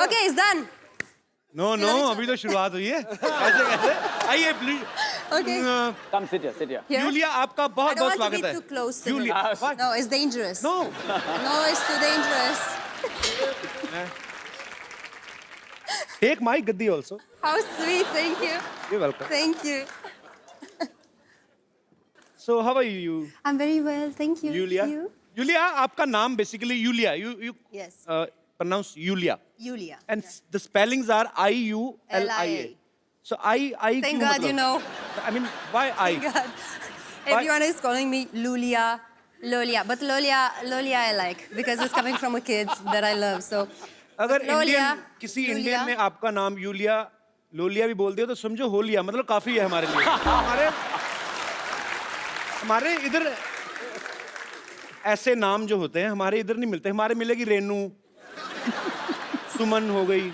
Okay, it's done. No अभी तो शुरुआत हुई है. ऐसे कैसे? आइए please. Okay. Come, sit here. Here? Yulia आपका I बहुत don't बहुत want to be स्वागत है. too close to Yulia. him. What? No, it's dangerous. No. No, it's too dangerous. Take my gaddi also. How sweet. Thank you. You're welcome. Thank you. So how are you? I'm very well. Thank you. Yulia. You? Yulia, आपका नाम basically Yulia. You Yes. pronounce Yulia. Yulia. And the spellings are I-U-L-I-A. So I Thank क्यों God मतलब? you know. I mean, why I? God. Everyone is calling me Lulia. Lolia. But Lolia I like because it's coming from a kid that I love. So अगर Lolia, Indian किसी Yulia. Indian ने आपका नाम Yulia लोलिया भी बोल दिया तो समझो हो लिया मतलब काफी है हमारे लिए. हमारे इधर ऐसे नाम जो होते हैं हमारे इधर नहीं मिलते. हमारे मिलेगी रेनू, सुमन हो गई.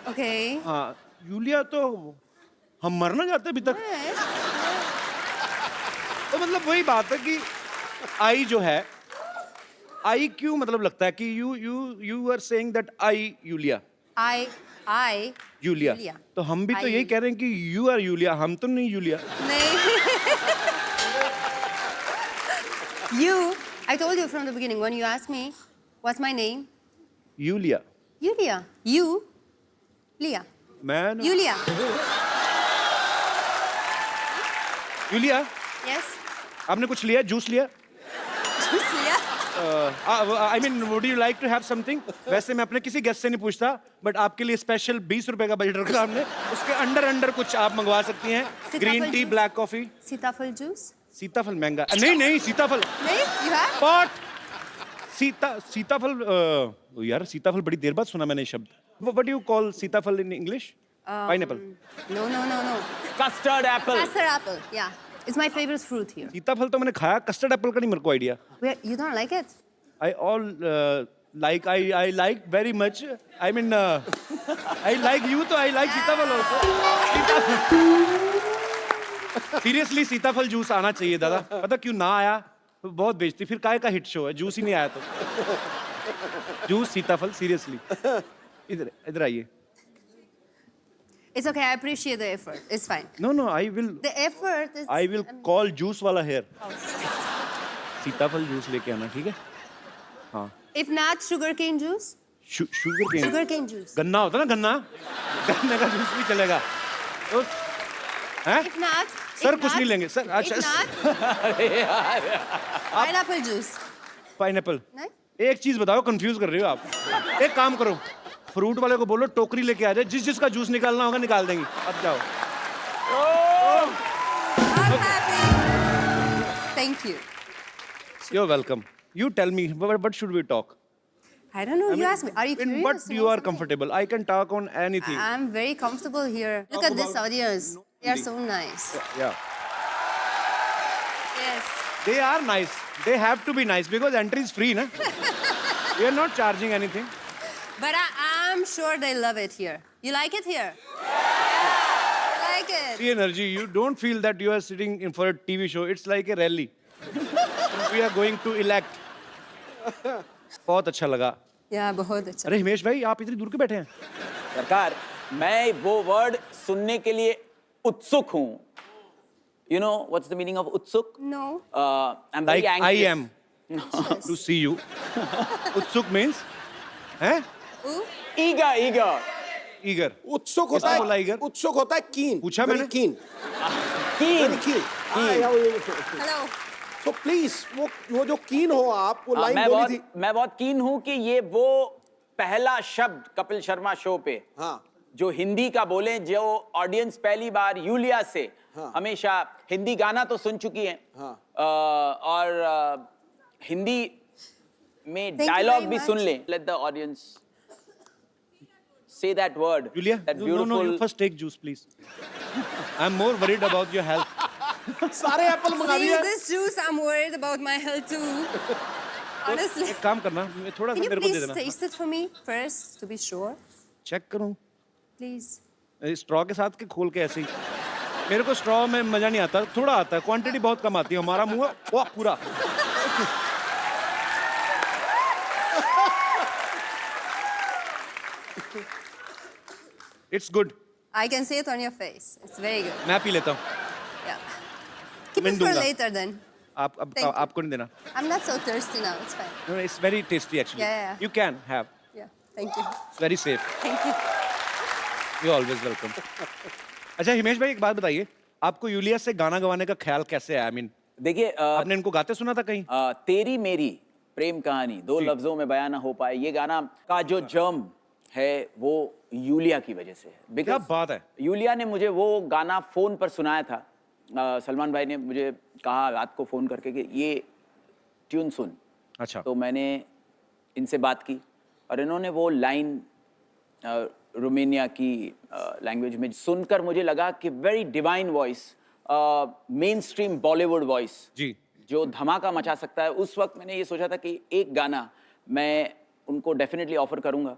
Okay. हाँ यूलिया तो हम मरना चाहते अभी तक. तो मतलब वही बात है कि आई जो है आई क्यों मतलब लगता है कि you are saying that I Yulia I Yulia. Yulia. तो हम भी तो I यही कह रहे हैं कि यू आर यूलिया. हम तो नहीं यूलिया. नहीं. You. I told you from the beginning when you asked me what's my name. Yulia. Yulia. You. Lia. मैं Yulia. Yulia Yes. आपने कुछ लिया जूस लिया. Just Lia. I mean would you like to have something. वैसे मैं अपने किसी guest से नहीं पूछता बट आपके लिए स्पेशल 20 रुपए का बजट रखा हमने. उसके अंडर कुछ आप मंगवा सकती हैं. Green tea juice. Black coffee. Sitafal juice. सीताफल महंगा. नहीं सीताफल नहीं? You have? पॉट. सीताफल यार सीताफल बड़ी देर बाद सुना मैंने ये शब्द. व्हाट डू यू कॉल सीताफल in English? Pineapple. No. Custard apple. Custard apple. Yeah. It's my favorite fruit here. सीताफल तो मैंने खाया. कस्टर्ड एप्पल का नहीं मेरे को idea. You don't like it? I all I like very much. I mean I like you तो I like सीताफल also. सीरियसली सीताफल जूस आना चाहिए दादा. पता क्यों ना आया? तो बहुत बेचती. फिर काहे का हिट शो है. जूस ही नहीं आया तो. जूस सीताफल सीरियसली. इधर आइए. It's okay. I appreciate the effort. It's fine. No I will The effort is. I will call juice वाला हेयर. सीताफल जूस लेके आना ठीक है. हाँ. If not, sugarcane juice. Sugarcane. Sugarcane juice. गन्ना होता है ना गन्ना. गन्ने का जूस भी चलेगा. तो हैं? If not. सर if कुछ not- नहीं लेंगे सर. If अच्छा not, pineapple juice. पाइनएप्पल. नहीं? एक चीज बताओ कंफ्यूज कर रही हो आप. एक काम करो फ्रूट वाले को बोलो टोकरी लेके आ जाए. जिसका जूस निकालना होगा निकाल देंगे. अब जाओ. I'm happy. Thank you. You're welcome. You tell me what should we talk? I don't know. You asked me. Are you In curious? what to know you are something? comfortable. I can talk on anything. I'm very comfortable here. Look at this audience. They are so nice. Yeah. Yes. They are nice. They have to be nice because entry is free, na? We are not charging anything. But I'm sure they love it here. You like it here? Yeah. I like it. The energy. You don't feel that you are sitting in for a TV show. It's like a rally. We are going to elect. बहुत अच्छा लगा. Yeah, बहुत अच्छा. अरे हिमेश भाई आप इतनी दूर के बैठे हैं. सरकार मैं वो वर्ड सुनने के लिए उत्सुक हूँ. You know what's the meaning of utsuk? No. I'm very Like I anxious. am to see you. Utsuk means हैं? Ooh. Eager. Eager. उत्सुक होता किसने बोला है. eager? उत्सुक होता है कीन. पूछा Very मैंने? keen. Keen. Very keen. Hello. तो प्लीज वो जो कीन हो आप वो लाइन बोली थी. मैं बहुत कीन हूँ कि ये वो पहला शब्द कपिल शर्मा शो पे हाँ. जो हिंदी का बोले. जो ऑडियंस पहली बार यूलिया से हाँ. हमेशा हिंदी गाना तो सुन चुकी है. हाँ. और हिंदी में Thank you डायलॉग very भी much. सुन ले. Let the audience say that word. Julia, that no, beautiful. you first take juice, please. I'm more worried about your health. सारे एप्पल मंगा Seeing दिए. this juice, I'm worried about my health too. Honestly. एक काम करना थोड़ा सा Can you मेरे को दे please देना. taste it for me first to be sure? Check करूं. Please. स्ट्रॉ के साथ के खोल के ऐसे ही. मेरे को स्ट्रॉ में मजा नहीं आता. थोड़ा आता है. क्वांटिटी बहुत कम आती है. हमारा मुंह वाह पूरा. It's good. I can see it on your face. It's very good. मैं पी लेता हूँ. Yeah. Keep मैं it for दूंगा. later then. Thank you. आपको नहीं देना. I'm not so thirsty now. It's fine. No, it's very tasty actually. Yeah. You can have. Yeah. Thank you. It's very safe. Thank you. You're always welcome. अच्छा हिमेश भाई एक बात बताइए. आपको Yulia से गाना गवाने का ख्याल कैसे आया? I mean, देखिए आपने इनको गाते सुना था कहीं? तेरी मेरी प्रेम कहानी दो लफ्जों में बयान ना हो पाए, ये गाना का जो जर्म है वो यूलिया की वजह से है. क्या Because बात है? यूलिया ने मुझे वो गाना फोन पर सुनाया था. सलमान भाई ने मुझे कहा रात को फोन करके कि ये ट्यून सुन. अच्छा. तो मैंने इनसे बात की और इन्होंने वो लाइन रोमानिया की लैंग्वेज में सुनकर मुझे लगा कि very divine voice, mainstream Bollywood voice जी. जो धमाका मचा सकता है. उस वक्त मैंने ये सोचा था कि एक गाना मैं उनको डेफिनेटली ऑफर करूंगा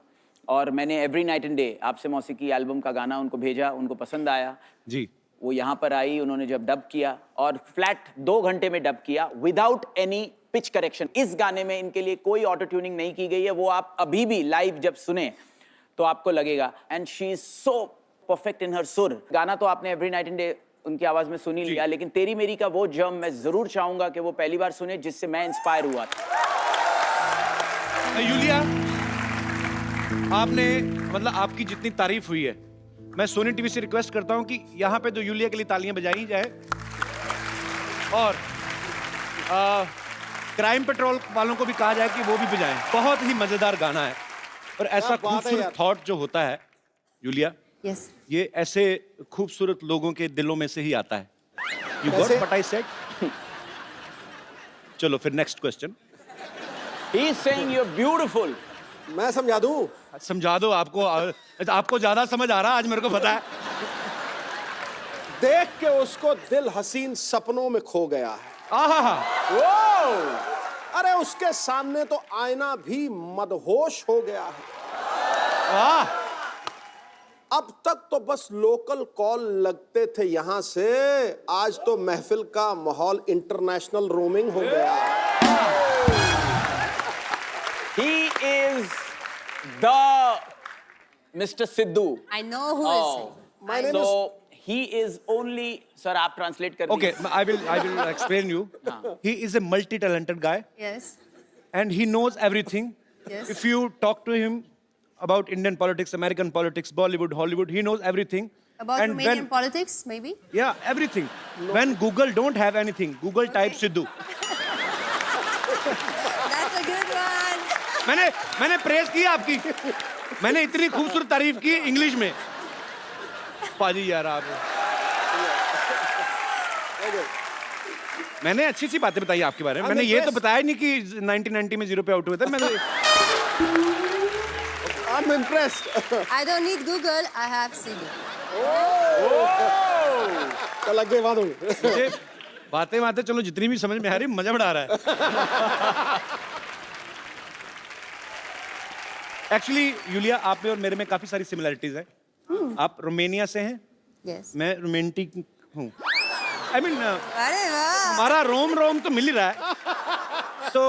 और मैंने एवरी नाइट एंड डे आपसे मौसीकी एल्बम का गाना उनको भेजा. उनको पसंद आया. जी. वो यहाँ पर आई, उन्होंने जब डब किया और फ्लैट 2 घंटे में डब किया विदाउट एनी पिच करेक्शन. इस गाने में इनके लिए कोई ऑटो ट्यूनिंग नहीं की गई है. वो आप अभी भी लाइव जब सुने तो आपको लगेगा. And she is so perfect in हर सुर. गाना तो आपने एवरी नाइट एंड डे उनकी आवाज में सुन ही लिया, लेकिन तेरी मेरी का वो जर्म मैं जरूर चाहूंगा कि वो पहली बार सुने जिससे मैं इंस्पायर हुआ था. यूलिया, आपने मतलब आपकी जितनी तारीफ हुई है, मैं सोनी टीवी से रिक्वेस्ट करता हूं कि यहाँ पे तो यूलिया के लिए तालियां बजाई जाए और क्राइम पेट्रोल वालों को भी कहा जाए कि वो भी बजाएं. बहुत ही मजेदार गाना है और ऐसा क्या बात है खूबसूरत यार. थॉट जो होता है यूलिया, Yes. ये ऐसे खूबसूरत लोगों के दिलों में से ही आता है. यू गॉट कैसे? What I said? चलो फिर next question. He is saying you are beautiful. मैं समझा दूं. समझा दो. आपको ज्यादा समझ आ रहा, आज मेरे को पता है. देख के उसको दिल हसीन सपनों में खो गया है. आहा. अरे उसके सामने तो आईना भी मदहोश हो गया है. वाह. अब तक तो बस लोकल कॉल लगते थे यहां से, आज तो महफिल का माहौल इंटरनेशनल रोमिंग हो गया. He is the Mr. Sidhu. I know who is he. My name So he is only, sir, आप translate कर Okay, दीजिए. I will explain you. He is a multi-talented guy Yes. and he knows everything. Yes. If you talk to him about Indian politics, American politics, Bollywood, Hollywood, he knows everything. About And Romanian when- politics, maybe? Yeah, everything. When Google don't have anything, Google type Sidhu. That's a good one. मैंने press की आपकी. मैंने इतनी खूबसूरत तारीफ की English में. पाजी यार आप. मैंने अच्छी सी बातें बताई आपके बारे में. मैंने ये तो बताया नहीं कि 1990 में 0 पे आउट हुए थे. मैंने I'm impressed. I don't need Google, I have Sidhu. चल आगे बात होगी. मुझे बातें चलो जितनी भी समझ में आ रही, मजा बड़ा आ रहा है. एक्चुअली यूलिया, आप में और मेरे में काफी सारी सिमिलरिटीज हैं. आप रोमानिया से हैं, Yes. मैं रोमांटिक हूँ. आई मीन अरे वाह. हमारा रोम तो मिल ही रहा है. तो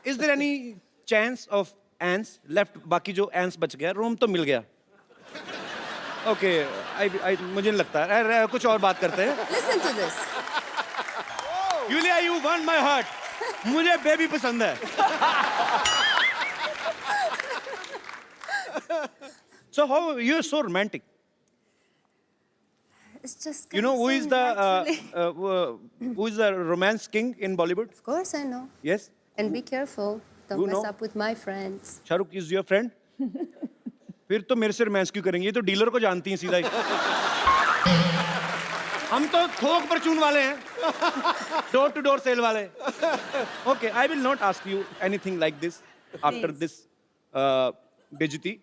is there any chance of aunts left? बाकी जो एंस बच गया, रोम तो मिल गया. ओके, मुझे नहीं लगता. कुछ और बात करते हैं. Listen to this. Yulia, you won my heart. मुझे बेबी पसंद है. So how you're so romantic? It's just. You know who is the naturally. who is the romance king in Bollywood? Of course, I know. Yes, And be careful. Don't You mess know. up with my friends. Shahrukh is your friend. फिर तो मेरे से romance क्यों करेंगे? ये तो dealer को जानती हैं सीधा ही. हम तो थोक परचून वाले हैं, डोर टू डोर सेल वाले. Okay, I will not ask you anything like this after Please. this बेइज्जती.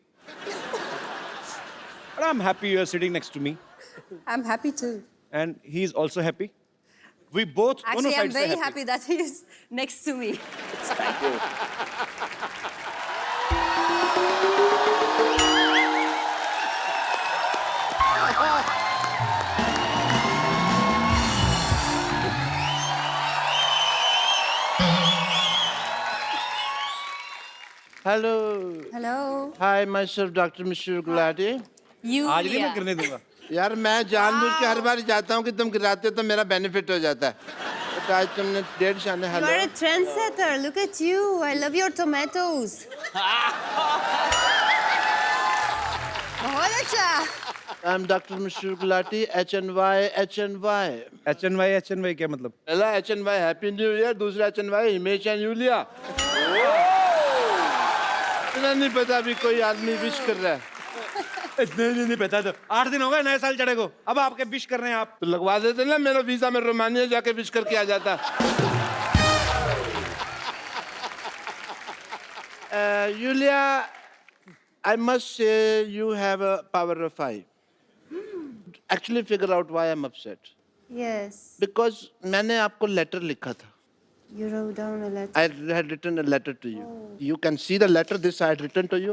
But I'm happy you are sitting next to me, I'm happy too. and he is also happy. We both दोनों Actually, I'm sides से very happy that he is next to me. Thank you. Hello Hello. Hi my self doctor mister Gulati आज नहीं मैं करने दूंगा। यार मैं जानबूझ के हर बार जाता हूँ कि तुम गिराते हो तो मेरा बेनिफिट हो जाता है बट आज तुमने डेढ़ शाने You hello are a trendsetter. Look at you. I love your tomatoes. बहुत अच्छा. I am doctor mister Gulati HNY HNY क्या मतलब? पहला HNY हैप्पी न्यू ईयर दूसरा HNY हिमेश एंड यूलिया इतना नहीं पता अभी कोई आदमी विश कर रहा है नहीं पता तो 8 दिन हो गए नए साल चढ़े को, अब आपके विश कर रहे हैं आप। तो लगवा देते ना मेरा वीजा में रोमानिया जाके विश करके आ जाता Yulia I must say you have a power of 5. Actually figure out why I'm upset. Yes. Because मैंने आपको letter लिखा था. You wrote down a letter. I had written a letter to you. You can see the letter this I had written to you.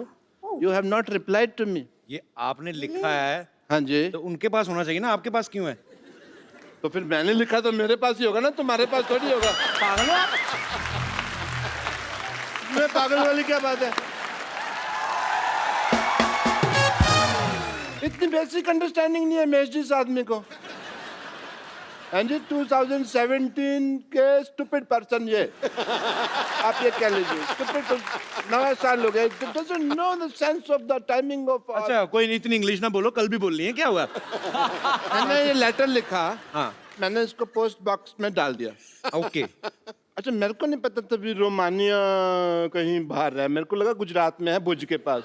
You have not replied to me. ये आपने लिखा है हाँ जी. तो उनके पास होना चाहिए ना, आपके पास क्यों है? तो फिर मैंने लिखा तो मेरे पास ही होगा ना, तुम्हारे पास थोड़ी होगा. पागल हो आप? मैं पागल वाली क्या बात है? इतनी बेसिक अंडरस्टैंडिंग नहीं है महेश जी इस आदमी को. हाँ जी 2017 के स्टूपिड पर्सन ये आप ये कह लीजिए स्टूपिड नया साल हो गया doesn't know the sense of the timing of अच्छा कोई नहीं, इतनी इंग्लिश ना बोलो, कल भी बोल रही है, क्या हुआ? मैंने ये लेटर लिखा हाँ मैंने इसको पोस्ट बॉक्स में डाल दिया. ओके अच्छा मेरे को नहीं पता तभी रोमानिया कहीं बाहर है, मेरे को लगा गुजरात में है भुज के पास.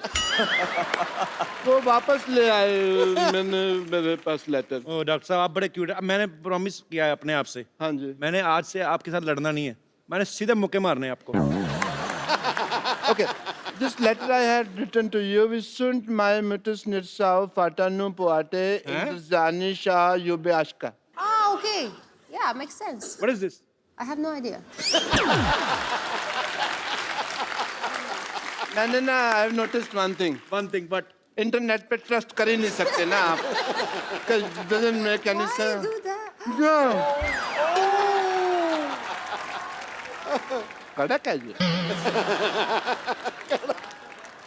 वो वापस ले आए मैंने मेरे पास लेटर. ओ डॉक्टर साहब आप बड़े क्यूट है। मैंने प्रॉमिस किया है अपने आप से, हाँ जी. मैंने आज से आपके साथ लड़ना नहीं है, मैंने सीधे मुक्के मारने हैं आपको। Okay, this letter I had written to you is sunt mai mutus nirsau fatanu poate indrzani shah yube ashka. Ah, okay. Yeah, makes sense. What is this? I have no idea. मैंने ना I have noticed one thing. One thing, but internet पे trust कर ही नहीं सकते ना आप. Doesn't make any Why you sense. do that? No. कड़क है ये.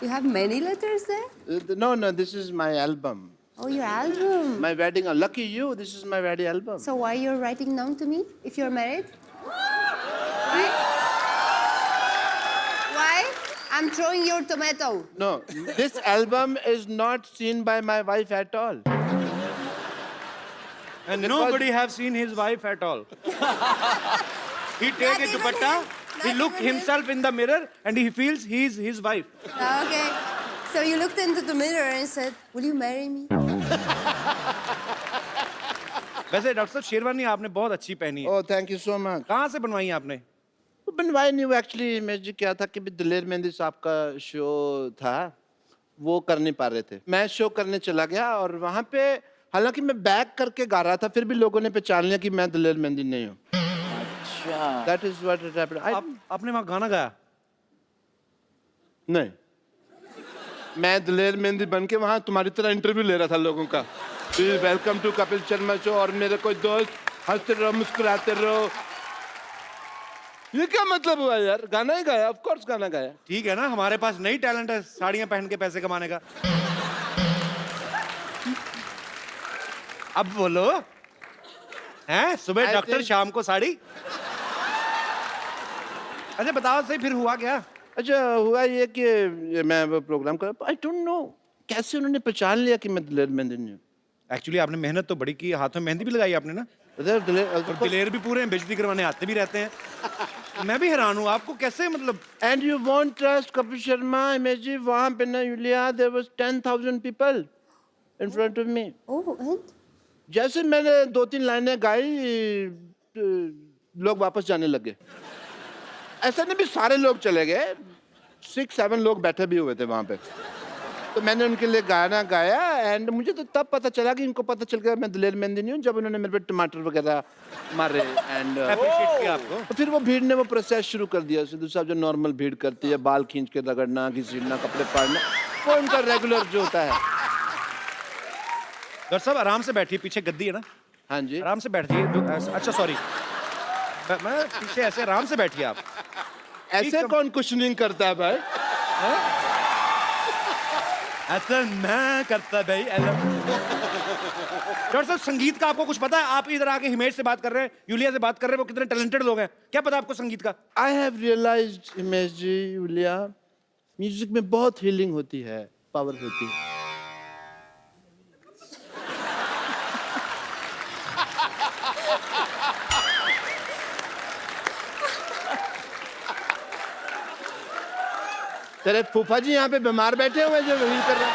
You have many letters there? No, this is my album. Oh, your album. My wedding. Lucky you, this is my wedding album. So why you're writing down to me if you're married? Why? Why? I'm throwing your tomato. No, this album is not seen by my wife at all. and nobody have seen his wife at all. He take a Not even dupatta, him. he Not look even him. himself in the mirror and he feels he's his wife. Okay. So you looked into the mirror and said, "Will you marry me?" वैसे doctor साहब शेरवानी आपने बहुत अच्छी पहनी है, Oh, thank you so much. कहाँ से बनवाई है आपने? बनवाई नहीं, वो एक्चुअली मैं जी क्या था कि भी दिलेर मेहंदी साहब का शो था, वो कर नहीं पा रहे थे. मैं शो करने चला गया और वहाँ पे हालांकि मैं बैक करके गा रहा था, फिर भी लोगों ने पहचान लिया कि मैं दिलेर मेहंदी नहीं हूँ. अच्छा That is what it happened. आपने वहाँ गाना गाया? नहीं, मैं दिलेर मेहंदी बन के वहाँ तुम्हारी तरह इंटरव्यू ले रहा था लोगों का. Welcome to Kapil Sharma show और मेरे कोई दोस्त हंसते रहो मुस्कुराते रहो. ये क्या मतलब हुआ यार? गाना ही गाया, ऑफ कोर्स गाना गाया. ठीक है ना, हमारे पास नई टैलेंट है साड़ियाँ पहन के पैसे कमाने का. अब बोलो, हैं सुबह I डॉक्टर think- शाम को साड़ी. अच्छा बताओ सही फिर हुआ क्या? अच्छा हुआ ये कि ये मैं वो प्रोग्राम कर, आई डोंट नो कैसे उन्होंने पहचान लिया कि मैं दिलेर मेहंदी नहीं हूँ. एक्चुअली आपने मेहनत तो बड़ी की, हाथों में मेहंदी भी लगाई आपने ना, और दिलेर भी पूरे हैं, बेइज्जती करवाने आते भी रहते हैं. मैं भी हैरान हूँ आपको कैसे, मतलब and you won't trust Kapil Sharma image जी, वहाँ पे ना Yulia there was 10,000 people in front of me. Oh, and? जैसे मैंने 2-3 लाइनें गाई लोग वापस जाने लगे. ऐसा नहीं भी सारे लोग चले गए, 6-7 लोग बैठे भी हुए थे वहाँ पे. तो मैंने उनके लिए गाना गाया एंड मुझे तो तब पता चला कि इनको पता चल गया मैं दिलेर मेहंदी नहीं हूँ जब उन्होंने मेरे पे टमाटर वगैरह मारे. एंड अप्रिशिएट किया आपको. तो फिर वो भीड़ ने वो प्रोसेस शुरू कर दिया. सिद्धू साहब जो नॉर्मल भीड़ करती है, बाल खींच के रगड़ना, घसीटना, कपड़े फाड़ना, वो उनका रेगुलर जो होता है. डॉक्टर साहब आराम से बैठिए, पीछे गद्दी है ना, हाँ जी. आराम से बैठिए. अच्छा सॉरी, मैं पीछे ऐसे आराम से बैठिए आप. ऐसे कौन कुशनिंग करता है भाई? ऐसा मैं करता भाई डॉक्टर साहब, संगीत का आपको कुछ पता है? आप इधर आके हिमेश से बात कर रहे हैं, यूलिया से बात कर रहे हैं, वो कितने टैलेंटेड लोग हैं, क्या पता आपको संगीत का? I have realised Himesh ji, Yulia, music में बहुत हीलिंग होती है, पावर होती है। तेरे फूफा जी यहाँ पे बीमार बैठे हुए जो हील कर रहे हैं।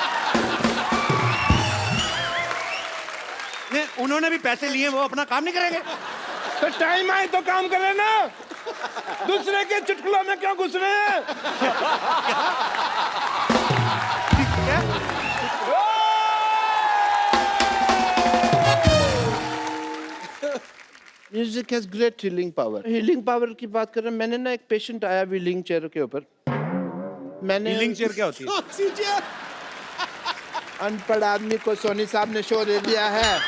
नहीं, उन्होंने भी पैसे लिए, वो अपना काम नहीं करेंगे? तो टाइम आए तो काम कर लेना, दूसरे के चुटकुलों में क्यों घुस रहे हैं? Music has great healing power. Healing power की बात कर रहे हैं, मैंने ना एक पेशेंट आया व्हीलिंग चेयर के ऊपर, मैंने व्हीलिंग चेयर क्या होती है? अनपढ़ आदमी को सोनी साहब ने शो दे दिया है।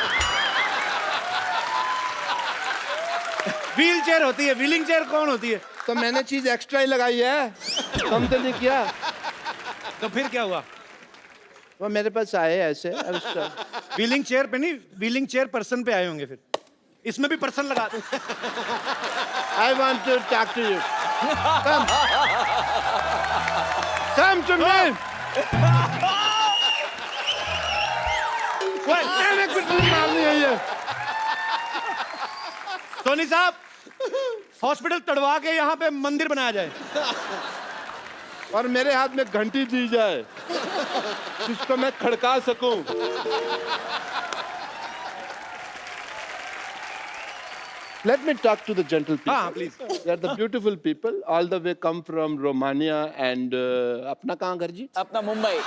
व्हील चेयर होती है, व्हीलिंग चेयर कौन होती है? तो मैंने चीज एक्स्ट्रा ही लगाई है, कम तो नहीं किया। तो फिर क्या हुआ? वो मेरे पास आए ऐसे व्हीलिंग चेयर पे नहीं, व्हीलिंग चेयर पर्सन पे आए होंगे, फिर इसमें भी पर्सन लगा दो। I want to talk to you, come to me. मैंने कुछ नहीं मारनी है ये। सोनी साहब, हॉस्पिटल तड़वा के यहाँ पे मंदिर बनाया जाए और मेरे हाथ में घंटी दी जाए जिसको मैं खड़का सकूं। Let me talk to the gentle people. हाँ, please. They are the beautiful people. All the way come from Romania and अपना कहाँ घर जी? अपना मुंबई।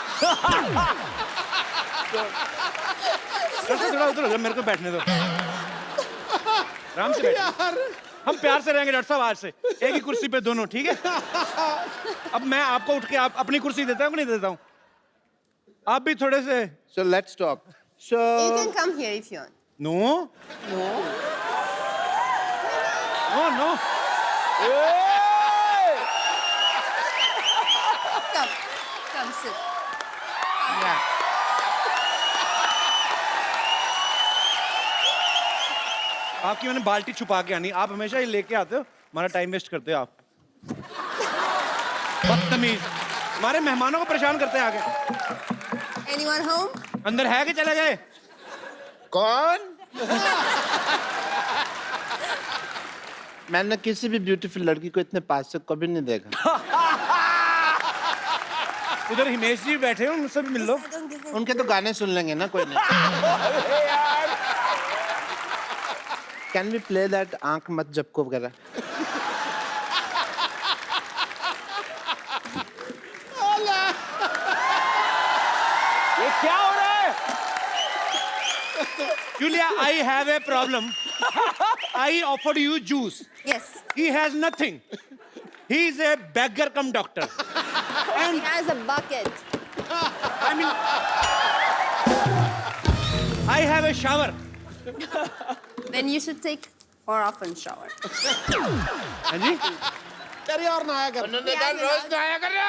थोड़ा उधर हो जाओ, मेरे को बैठने दो, आराम से बैठो। हम प्यार से रहेंगे डॉक्टर साहब आज से, एक ही कुर्सी पे दोनों, ठीक है? अब मैं आपको उठ के आप अपनी कुर्सी देता हूँ कि नहीं देता हूँ? आप भी थोड़े से। So let's talk. So You can come here if you want. No No. No no, Come sit. आपकी मैंने बाल्टी छुपा के आनी, आप हमेशा ही लेके आते हो, हमारा टाइम वेस्ट करते हो आप। बदतमीज, हमारे मेहमानों को परेशान करते हैं आगे। Anyone home? अंदर है कि चले गए? कौन? मैंने किसी भी ब्यूटीफुल लड़की को इतने पास से कभी नहीं देखा। उधर हिमेश जी बैठे हैं, उनसे भी मिल लो। उनके तो गाने सुन लेंगे ना, कोई नहीं। कैन वी प्ले दैट आंख मत झपको वगैरह? ये क्या हो रहा है? Julia, I have a problem. I offered you juice. Yes. He has nothing. He is a beggar cum doctor. He has a bucket. I mean, I have a shower. Then you should take more often shower. हाँ जी? तेरी और नहाया कर। उन्होंने कहा रोज नहाया करो।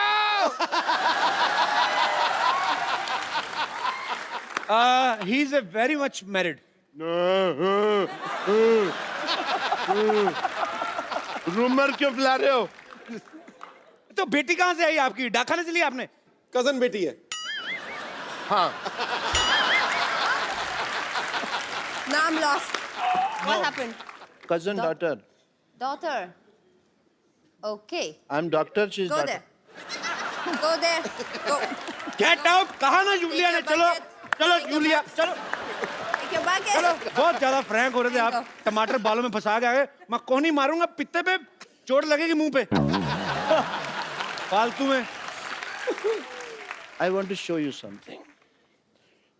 He is a very much married. Rumour क्यों फैला रहे हो? तो बेटी कहाँ से आई आपकी? डाकखाने से ली आपने? कजन बेटी है। हाँ। Now I'm lost. What happened? Cousin daughter. Daughter. Okay. I'm doctor. She's Go daughter. there. Go there. Go. Get out! कहा ना यूलिया ने? चलो चलो यूलिया चलो Take your bucket. चलो। बहुत ज्यादा फ्रैंक हो रहे थे आप, टमाटर बालों में फंसा के आ गए। मैं कोहनी मारूंगा, पित्ते पे चोट लगेगी मुंह पे फालतू में। I want to show you something.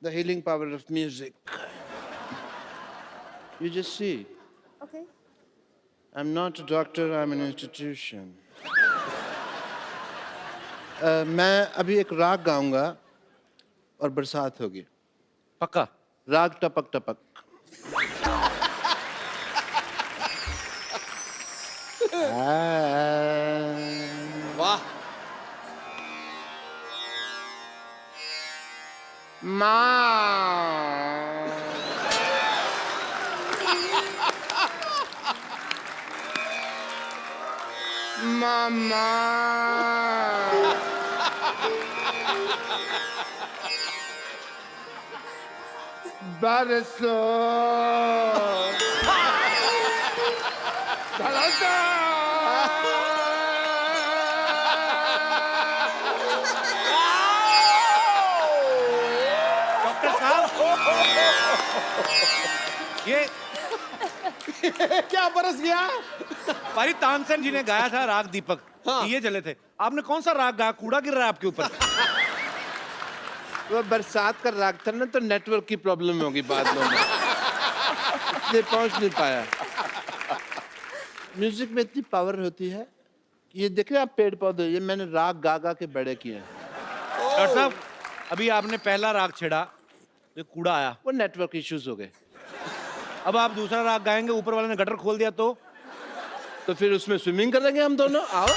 The healing power of music. You just see. Okay. I'm not a doctor, I'm an institution. मैं अभी एक राग गाऊंगा और बरसात होगी। पक्का? राग टपक टपक। वाह। माँ मामा बरसो डॉक्टर साहब ये क्या बरस गया? भाई तानसेन जी ने गाया था राग दीपक, ये चले थे। आपने कौन सा राग गाया? कूड़ा गिर रहा है आपके ऊपर। वो बरसात का राग था ना, तो नेटवर्क की प्रॉब्लम होगी बादलों में, इसलिए पहुंच नहीं पाया। म्यूजिक में इतनी पावर होती है। ये देख रहे हैं आप पेड़ पौधे, ये मैंने राग गा गा के बड़े किए हैं। डॉक्टर साहब अभी आपने पहला राग छेड़ा, ये कूड़ा आया। वो नेटवर्क इश्यूज हो गए। अब आप दूसरा राग गाएंगे, ऊपर वाले ने गटर खोल दिया तो फिर उसमें स्विमिंग करेंगे हम दोनों। आओ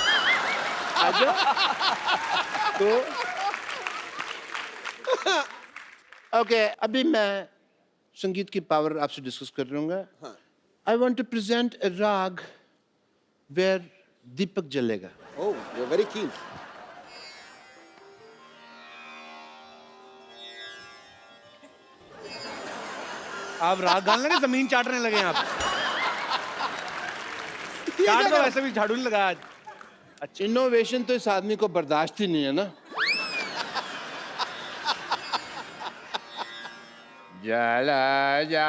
आ जाओ। तो ओके, अभी मैं संगीत की पावर आपसे डिस्कस कर लूंगा। आई वॉन्ट टू प्रेजेंट ए राग वेयर दीपक जलेगा। Oh, you're very keen. आप राग गाने लगे, जमीन चाटने लगे हैं आप। चाट तो वैसे भी झाड़ू नहीं लगाया आज। इनोवेशन तो इस आदमी को बर्दाश्त ही नहीं है ना। जला जा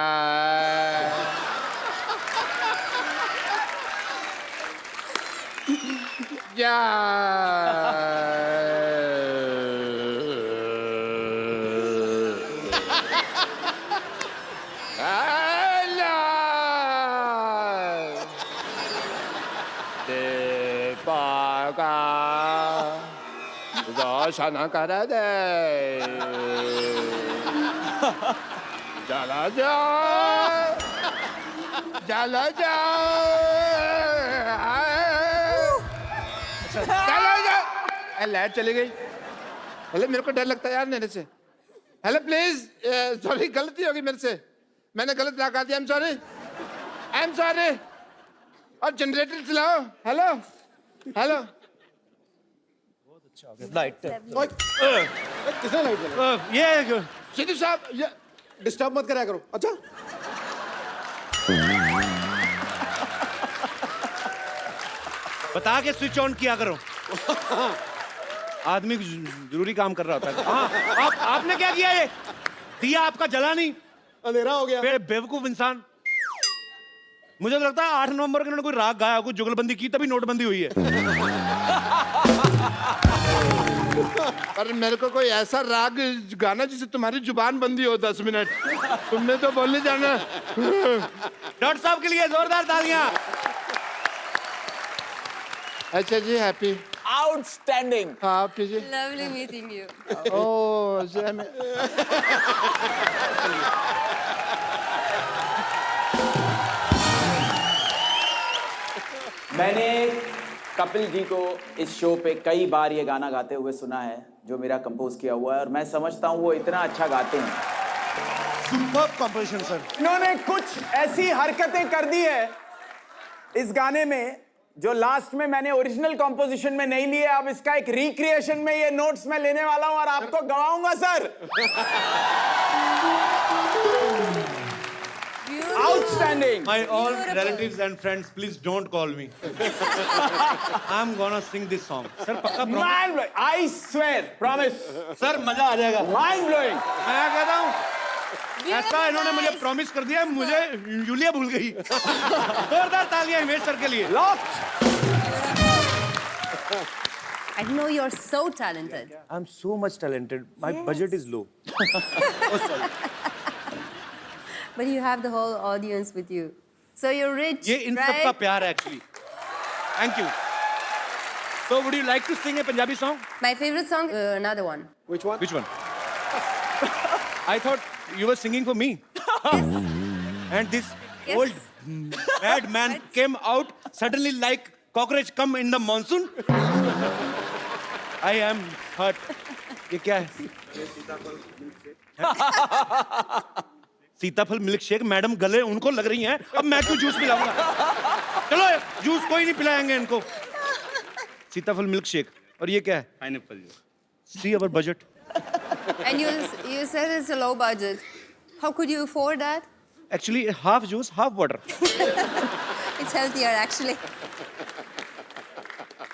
जा देवागा रोशन कर दे जला जा जला जा चला जा। लाइट चली गई। हेलो, मेरे को डर लगता है यार मेरे से। हेलो प्लीज, सॉरी गलती होगी मेरे से, मैंने गलत लगा दिया। I am sorry. और जनरेटर चलाओ। Hello hello. लाइट किसने लाइट जलाई? ये सिद्धू साहब, ये डिस्टर्ब मत कराया करो। अच्छा, बता के स्विच ऑन किया करो। आदमी जरूरी काम कर रहा होता है। हाँ, आपने क्या किया? ये दिया आपका जला नहीं, अंधेरा हो गया। बेवकूफ इंसान। मुझे तो लगता है 8 नवंबर को इन्होंने कोई राग गाया, कोई जुगलबंदी की, तभी नोटबंदी हुई है। पर मेरे को कोई ऐसा राग गाना जिससे तुम्हारी जुबान बंदी हो 10 मिनट। तुमने तो बोल जाना। डॉक्टर साहब के लिए जोरदार तालियां। अच्छा जी, हैप्पी। आउटस्टैंडिंग। हाँ, आप कीजिए। Lovely meeting you. ओह, मैंने कपिल जी को इस शो पे कई बार ये गाना गाते हुए सुना है, जो मेरा कंपोज किया हुआ है, और मैं समझता हूँ वो इतना अच्छा गाते हैं। Superb composition sir. इन्होंने कुछ ऐसी हरकतें कर दी है इस गाने में जो लास्ट में मैंने ओरिजिनल कंपोजिशन में नहीं लिए। अब इसका एक रिक्रिएशन में ये नोट्स मैं लेने वाला हूं और आपको गवाऊंगा sir. Outstanding. My all Beautiful. relatives and friends, please don't call me. I'm gonna sing this song. Sir, पक्का promise? Mind blowing. I swear, promise. Sir, मजा आ जाएगा। Mind blowing. मैं कहता हूँ ऐसा इन्होंने मुझे प्रॉमिस कर दिया, मुझे यूलिया भूल गई। जोरदार तालियां हिमेश सर के लिए। Locked. I know you're so talented. I'm so much talented. My budget is low. But you have the whole audience with you. So you're rich, ये इन सब का right? प्यार है actually. Thank you. So would you like to sing a Punjabi song? My favorite song, another one. Which one? Which one? I thought you were singing for me. And this Yes. old mad man came out suddenly like cockroach come in the monsoon. I am hurt. ये क्या है? सीताफल milk shake. Madam गले उनको लग रही हैं, अब मैं क्यों जूस पिलाऊंगा? चलो जूस कोई नहीं पिलाएंगे इनको। सीताफल मिल्क शेक। और ये क्या है? Pineapple juice. See our budget. And you said it's a low budget. How could you afford that? Actually half juice half water. It's healthier, actually.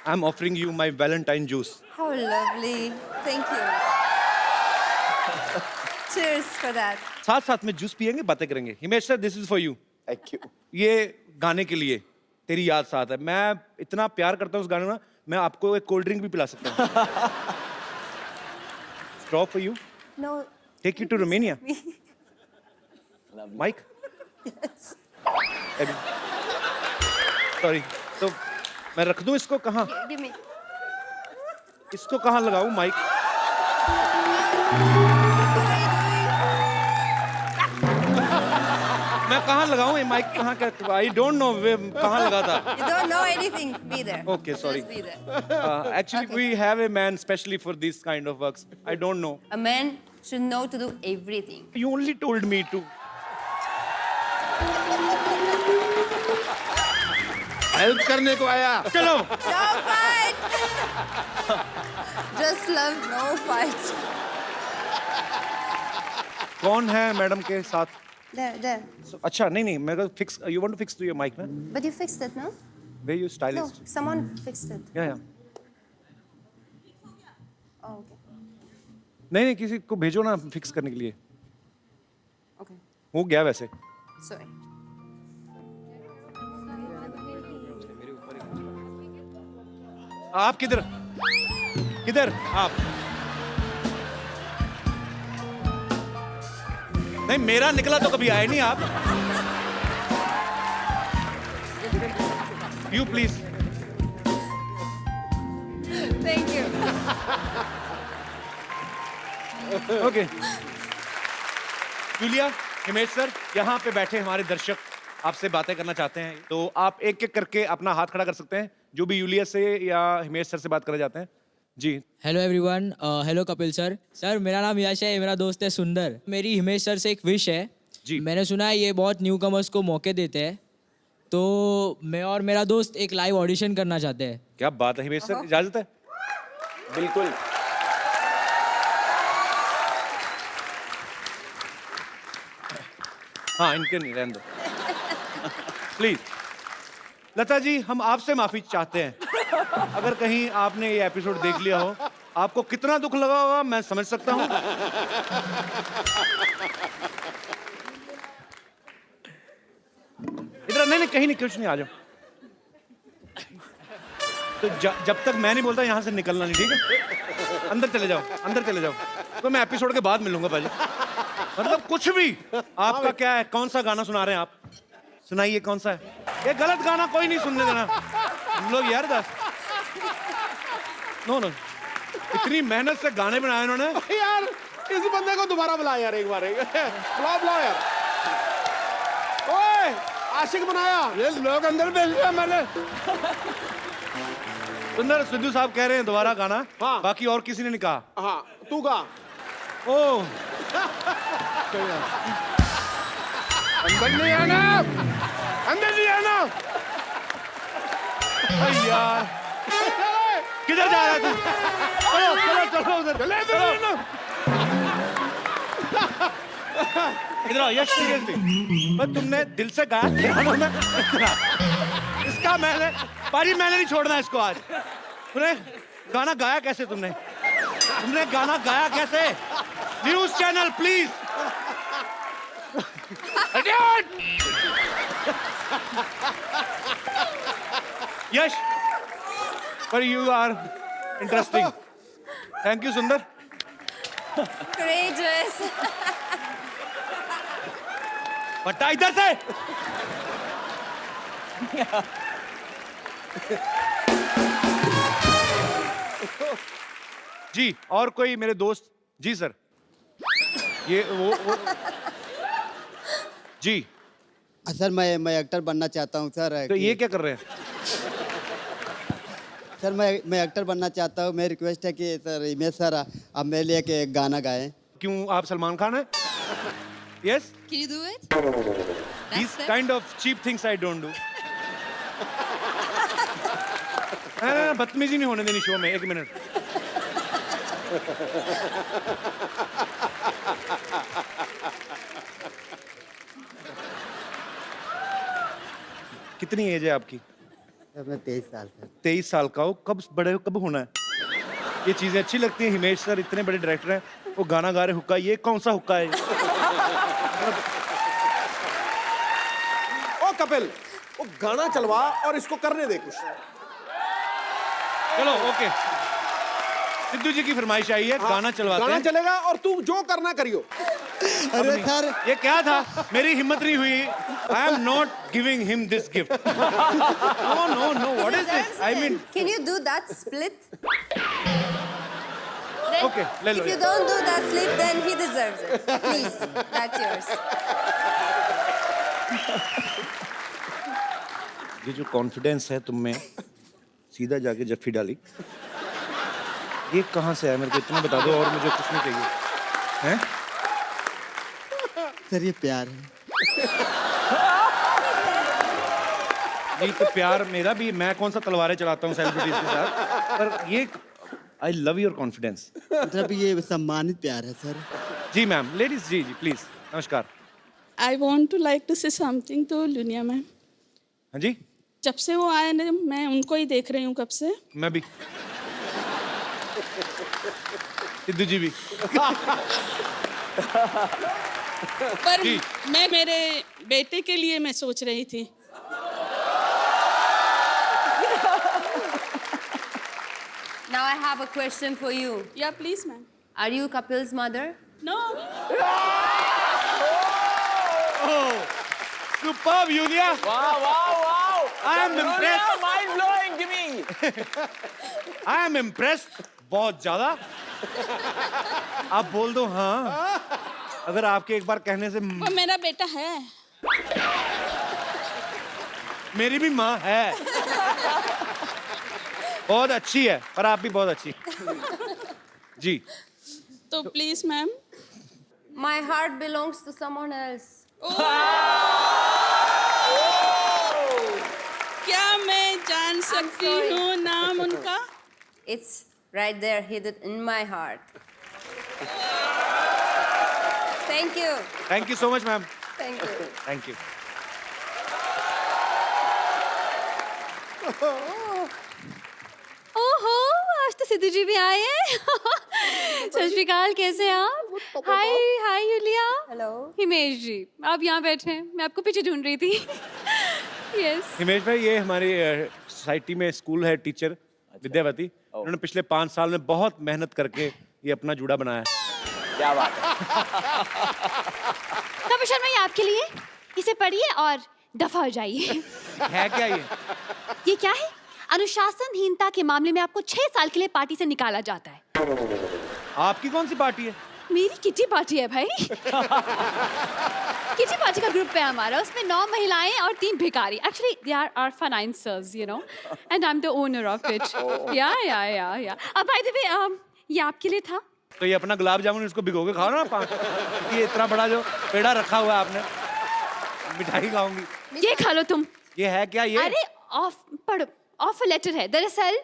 I am offering you my Valentine juice. How lovely. Thank you. Cheers for that. साथ साथ में juice पियेंगे, बातें करेंगे। Himesh sir, this is for you. Thank you. ये गाने के लिए तेरी याद साथ है। मैं इतना प्यार करता हूँ उस गाने में, मैं आपको एक कोल्ड ड्रिंक भी पिला सकता हूँ। Straw for you. No. Take you to Romania. Mic. Sorry, तो मैं रख दूं इसको कहाँ? Give me. इसको कहाँ लगाऊं माइक? मैं कहाँ लगाऊं ये माइक? कहाँ क्या? आई डोंट नो कहाँ लगा था। You don't know anything. Be there. Okay, sorry. Just be there. Actually, we have a man specially for this kind of works. I don't know. A man should know to do everything. You only told me to. Help करने को आया। चलो। No fight. Just love, no fight. कौन है madam के साथ? There. अच्छा, नहीं, मैं को fix. You want to fix to your mic, ना? But you fixed it, no? Where you No, stylist? someone fixed it. Yeah. Oh, okay. नहीं, किसी को भेजो ना फिक्स करने के लिए। Okay. हो गया वैसे। Sorry. आप किधर? किधर आप? नहीं, मेरा निकला तो कभी आए नहीं आप। You please. Thank you. Okay. Julia, Himesh sir, यहाँ पे बैठे हमारे दर्शक आपसे बातें करना चाहते हैं, तो आप एक एक करके अपना हाथ खड़ा कर सकते हैं, जो भी यूलिया से या हिमेश सर से बात करना चाहते हैं। जी। Hello everyone, hello Kapil sir. Sir, मेरा नाम यश है, ये मेरा दोस्त है सुंदर। मेरी हिमेश सर से एक विश है। जी। मैंने सुना है ये बहुत न्यू कमर्स को मौके देते हैं, तो मैं और मेरा दोस्त एक लाइव ऑडिशन करना चाहते हैं। क्या बात है हिमेश सर, इजाजत है? बिल्कुल। हाँ, इनके नहीं, रहने दो प्लीज। लता जी, हम आपसे माफी चाहते हैं, अगर कहीं आपने ये एपिसोड देख लिया हो, आपको कितना दुख लगा होगा मैं समझ सकता हूँ। इधर नहीं, कहीं नहीं, कुछ नहीं, आ जाओ। तो जब तक मैं नहीं बोलता यहाँ से निकलना नहीं, ठीक है? अंदर चले जाओ, अंदर चले जाओ। तो मैं एपिसोड के बाद मिलूंगा भाजी। मतलब कुछ भी। आपका क्या है? कौन सा गाना सुना रहे हैं आप? सुनाइए, कौन सा है? ये गलत गाना कोई नहीं सुनने देना हम लोग यार। नो, इतनी मेहनत से गाने बनाए उन्होंने। यार इस बंदे को दोबारा बुला यार, एक बार बुलाओ यार। ओए, आशिक बनाया। ये लोग अंदर भेज दिया मैंने। सुंदर, सिद्धू साहब कह रहे हैं दोबारा गाना। हाँ। बाकी और किसी ने नहीं कहा। हाँ, तू गा। ओह, अंदर नहीं आना, अंदर नहीं आना। अरे यार, किधर जा रहा है तू? चलो उधर। चले इधर आना। इधर आओ यश, सीरियसली तुमने दिल से गाया गानों में इसका मैंने नहीं छोड़ना इसको आज। तूने गाना गाया कैसे? तुमने गाना गाया कैसे? News channel please. यश, पर you are interesting. Thank you सुंदर। Courageous. बट्टा इधर से। जी, और कोई मेरे दोस्त? जी सर, ये वो जी। सर मैं एक्टर बनना चाहता हूँ सर। तो ये क्या कर रहे हैं? सर मैं एक्टर बनना चाहता हूँ। मेरी रिक्वेस्ट है कि सर हिमेश सर आप मेरे लिए एक गाना गाएं। क्यों आप सलमान खान हैं? Yes, Can you do it? these kind of cheap things I don't do. ना बदतमीजी नहीं होने देनी शो में। एक मिनट। कितनी एज है आपकी? सर मैं 23 साल का। 23 साल का हो। कब बड़े हो, कब होना है? ये चीजें अच्छी लगती हैं। हिमेश सर इतने बड़े डायरेक्टर हैं, वो गाना गा रहे हुक्का। ये कौन सा हुक्का है? ओ कपिल, वो गाना चलवा और इसको करने दे कुछ। चलो ओके, सिद्धू जी की फरमाइश आई है, गाना चलवाते गाना हैं। चलेगा और तू जो करना करियो। अरे सर ये क्या था? मेरी हिम्मत नहीं हुई। I am not giving him this gift. No no no, what is this? I mean, Can you do that split? Then, Okay, ले लो if you ये। don't do that split, then he deserves it. Please, that's yours. ये जो confidence है तुम में, सीधा जाके जफ्फी डाली, ये कहाँ से आया? मेरे को इतना बता दो और मुझे कुछ नहीं चाहिए। हैं? सर ये प्यार है। नहीं तो प्यार मेरा भी, मैं कौन सा तलवारें चलाता हूँ सेलिब्रिटीज के साथ, पर ये आई लव योर कॉन्फिडेंस। मतलब ये सम्मानित प्यार है सर। जी मैम, लेडीज जी जी प्लीज, नमस्कार। I want to like to say something to Lunia ma'am. हाँ जी, जब से वो आए ना, मैं उनको ही देख रही हूँ कब से। मैं भी। सिद्धू जी भी। पर जी। मैं मेरे बेटे के लिए मैं सोच रही थी। Now I have a question for you. या please ma'am. Are you Kapil's mother? No Superb, Yulia. वाह वाह वाह, I am impressed. Mind blowing Jimmy. I am impressed. बहुत ज्यादा। आप बोल दो हाँ, अगर आपके एक बार कहने से। वो मेरा बेटा है। मेरी भी माँ है, बहुत अच्छी है, पर आप भी बहुत अच्छी। जी, तो please ma'am. My heart belongs to someone else. क्या मैं जान सकती sorry. हूँ नाम उनका? It's right there, hidden in my heart. Thank you. Thank you so much ma'am. Thank you. Thank you. ओहो, आज तो सिद्धू जी भी आए हैं। सत श्री अकाल, कैसे हैं आप? हाय हाय यूलिया। Hello. हिमेश जी, आप यहाँ बैठे हैं, मैं आपको पीछे ढूंढ रही थी। यस। हिमेश भाई, ये हमारी सोसाइटी में स्कूल है, टीचर विद्यावती। उन्होंने पिछले 5 साल में बहुत मेहनत करके ये अपना जूड़ा बनाया। क्या बात है। कपिल शर्मा, ये आपके लिए, इसे पढ़िए और दफा हो जाइए। है क्या ये? ये क्या है? अनुशासनहीनता के मामले में आपको 6 साल के लिए पार्टी से निकाला जाता है। आपकी कौन सी पार्टी है? मेरी किटी पार्टी है भाई। किटी पार्टी का ग्रुप है हमारा, उसमें 9 महिलाएं और 3 भिखारी। Actually they are our financers, you know, and I am the owner of it. या अब बाय द वे, ये आपके लिए था। तो ये अपना गुलाब जामुन इसको भिगो के खाओ ना। ये इतना बड़ा जो पेड़ा रखा हुआ है आपने, मिठाई खाऊंगी। ये खा लो तुम। ये है क्या ये? अरे पढ़ो, ऑफर लेटर है। दरअसल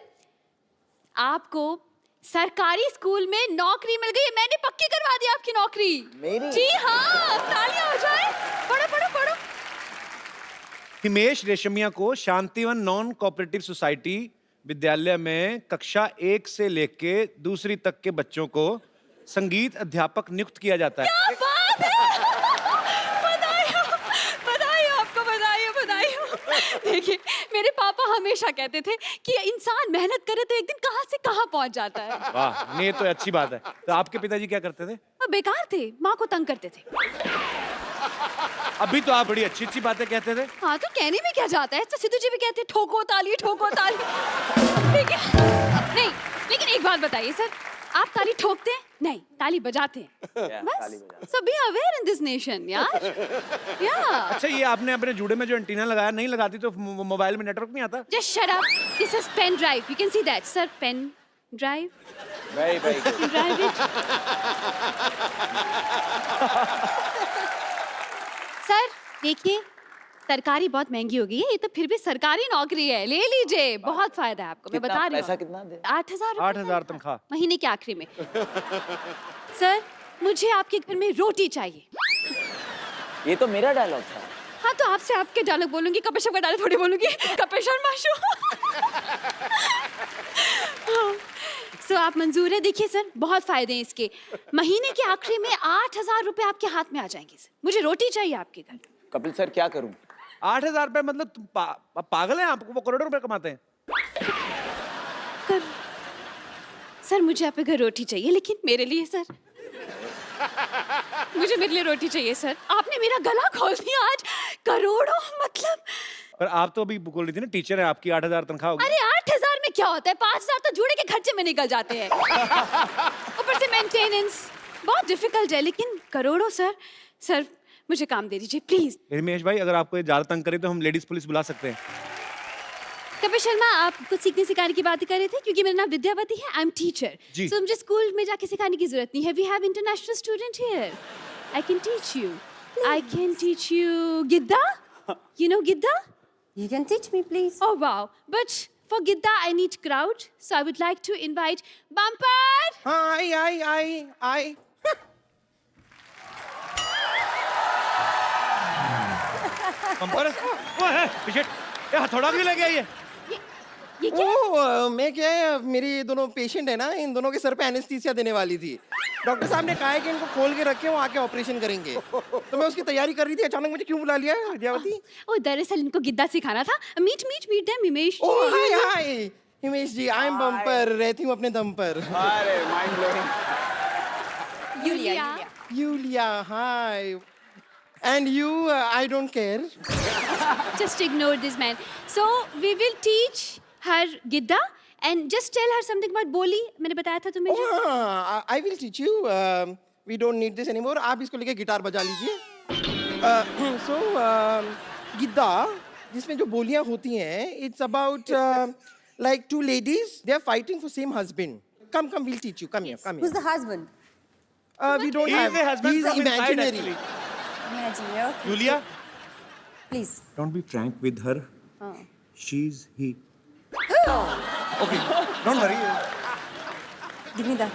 आपको सरकारी स्कूल में नौकरी मिल गई है। मैंने पक्की करवा दी आपकी नौकरी। मेरी? जी हाँ, तालियां हो जाए। पढ़ो पढ़ो पढ़ो। हिमेश रेशमिया को शांतिवन नॉन कोऑपरेटिव सोसाइटी विद्यालय में कक्षा 1 से लेके 2री तक के बच्चों को संगीत अध्यापक नियुक्त किया जाता है। क्या बात है! बधाई हो, बधाई हो आपको, बधाई हो, बधाई हो। देखिए, मेरे पापा हमेशा कहते थे कि इंसान मेहनत करे तो एक दिन कहाँ से कहाँ पहुंच जाता है। वाह, नहीं ये तो अच्छी बात है। तो आपके पिताजी क्या करते थे? वो बेकार थे, माँ को तंग करते थे। अभी तो आप बड़ी अच्छी अच्छी बातें कहते थे। हाँ, तो कहने में क्या जाता है? तो सिद्धू जी भी कहते ठोको ताली, ठोको ताली। ठीक है? नहीं, लेकिन एक बात बताइए सर, आप ताली ठोकते हैं? नहीं, ताली बजाते हैं। ताली बस। बजाते So be aware in this nation, यार। Yeah. अच्छा ये आपने अपने जूड़े में जो एंटीना लगाया नहीं लगाती तो मोबाइल में नेटवर्क नहीं आता? Just shut up. This is pen drive. You can see that, sir. Pen drive. Very very good Drive it. Sir देखिए, सरकारी बहुत महंगी हो गई है, ये तो फिर भी सरकारी नौकरी है, ले लीजिए, बहुत फायदा है आपको, मैं बता रही हूँ। पैसा कितना दे? 8,000 8,000 तनख्वाह। महीने के आखिरी में। सर मुझे आपके घर में रोटी चाहिए। ये तो मेरा डायलॉग था। हाँ तो आपसे आपके डायलॉग बोलूंगी, कपिल शर्मा डायलॉग थोड़ी बोलूंगी, कपिल शर्मा शो। सो आप मंजूर है? देखिए सर, बहुत फायदे हैं इसके। महीने के आखिरी में 8,000 रुपए आपके हाथ में आ जाएंगे सर। मुझे रोटी चाहिए आपके घर। कपिल सर क्या करूं? 8,000 रुपए मतलब तुम पागल हैं आप? वो करोड़ों रुपए कमाते हैं। सर मुझे आपके घर रोटी चाहिए, लेकिन मेरे लिए सर। मुझे मेरे लिए रोटी चाहिए सर। आपने मेरा गला खोल दिया आज। करोड़ों मतलब। पर आप तो अभी बोल रही थी ना टीचर है आपकी, 8,000 तनख्वाह होगी। अरे 8,000 में क्या होता है? 5,000 तो जूड़े के खर्चे में निकल जाते हैं। ऊपर से मेंटेनेंस बहुत डिफिकल्ट है, लेकिन करोड़ों सर। सर मुझे काम दे दीजिए प्लीज। हिमेश भाई अगर आपको ये ज्यादा तंग करे तो हम लेडीज पुलिस बुला सकते हैं। कपिल शर्मा आप कुछ सीखने सिखाने की बात कर रहे थे, क्योंकि मेरा नाम विद्यावती है, आई एम टीचर। जी। सो मुझे स्कूल में जाके सिखाने की जरूरत नहीं है। We have international student here. I can teach you. I can teach you giddha. You know giddha? You can teach me, please. Oh wow. But for Gidda I need crowd. So I would like to invite Bumper. आई पंपर वो है पीछे ये हथौड़ा भी लग गया ये क्या? ओ मैं क्या है, मेरे ये दोनों पेशेंट है ना, इन दोनों के सर पे एनेस्थीसिया देने वाली थी। डॉक्टर साहब ने कहा है कि इनको खोल के रखे, वो आके ऑपरेशन करेंगे। तो मैं उसकी तैयारी कर रही थी, अचानक मुझे क्यों बुला लिया विद्यावती? ओ दरअसल इनको गिद्दा सिखाना था। मीट देम हिमेश ओ ji. Hi hi Himesh ji, I am bumper, रहती हूँ अपने दम पर। अरे mind blowing. Yulia. Yulia hi. And you I don't care. Just ignore this man. So we will teach her Gidda and just tell her something about बोली। मैंने बताया था तुम्हें जो। I will teach you. We don't need this anymore. आप इसको लेके guitar बजा लीजिए। सो गिद्दा जिसमें जो बोलियां होती हैं, it's about like two ladies, they are fighting for same husband. Come, we'll teach you. Come here. Who's the husband? We don't He have. is a husband He's from inside, imaginary. actually. Imaginary, okay. Yulia Please. Don't be frank with her she is he okay don't worry Give me that.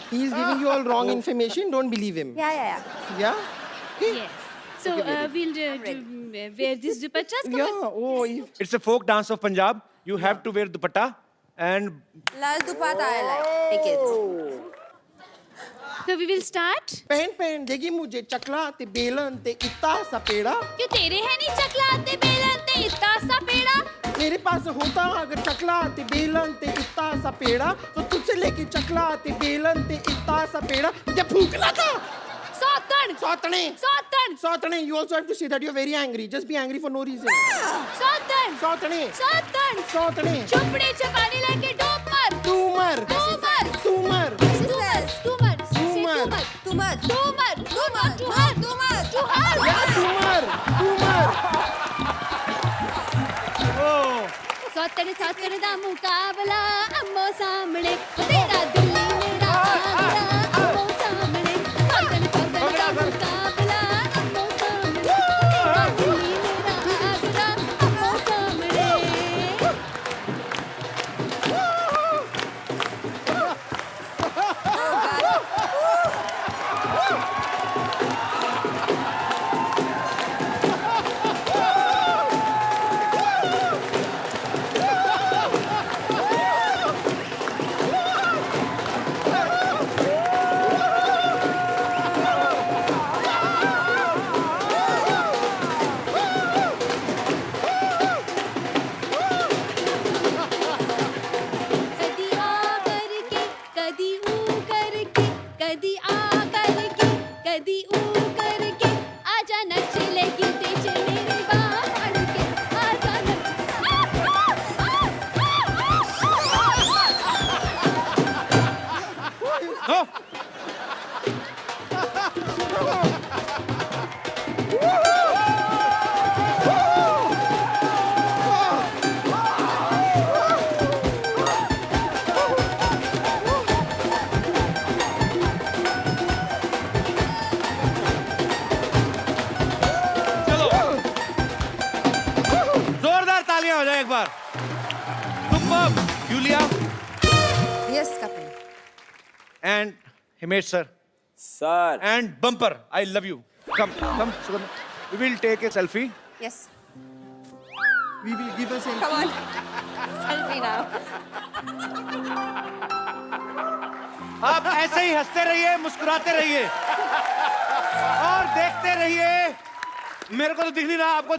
He is giving you all wrong information. Don't believe him. Yeah. Yeah? Yes. So we'll wear this dupattas. Yeah. Oh, it's a folk dance of Punjab you have to wear dupatta and Lal Dupata I like. Take it. So we will start. पहन देगी मुझे चकला ते बेलन ते इत्ता सा पेड़ा। क्यों तेरे है नहीं चकला ते बेलन ते इतना सा पेड़ा? मेरे पास होता अगर चकला ते बेलन ते इत्ता सा पेड़ा, तो तुझसे लेके चकला ते बेलन ते इत्ता सा पेड़ा मुझे फूकना था। सौतन। सौतने। सौतन। सौतने। You also have to say that you're very angry. Just be angry for no reason. सौतन। सौतने। सौतन। सौतने। चुपड़े चपाने लगे डोमर। तूमर। तूमर। तूमर। She says. तूमर। तूमर। Tumar. तूमर। तूमर। तूमर। या तूमर। तूमर। सौतन दा मुकाबला अम्मो सामने, तेरा दिल मेरा आगरा अम्मो सामने। सौतन दा मुकाबला अम्मो सामने, तेरा दिल मेरा आगरा अम्मो सामने। नो चलो जोरदार तालियां हो जाए एक बार. Superb, Yulia Yes, Kapil. and Himesh sir. Sir And bumper, I love you. Come, Sugandha. We will take a selfie. Yes. We will give us a Come on. Selfie now. आप ऐसे ही हंसते रहिए, मुस्कुराते रहिए और देखते रहिए. मेरे को तो दिख नहीं रहा, आपको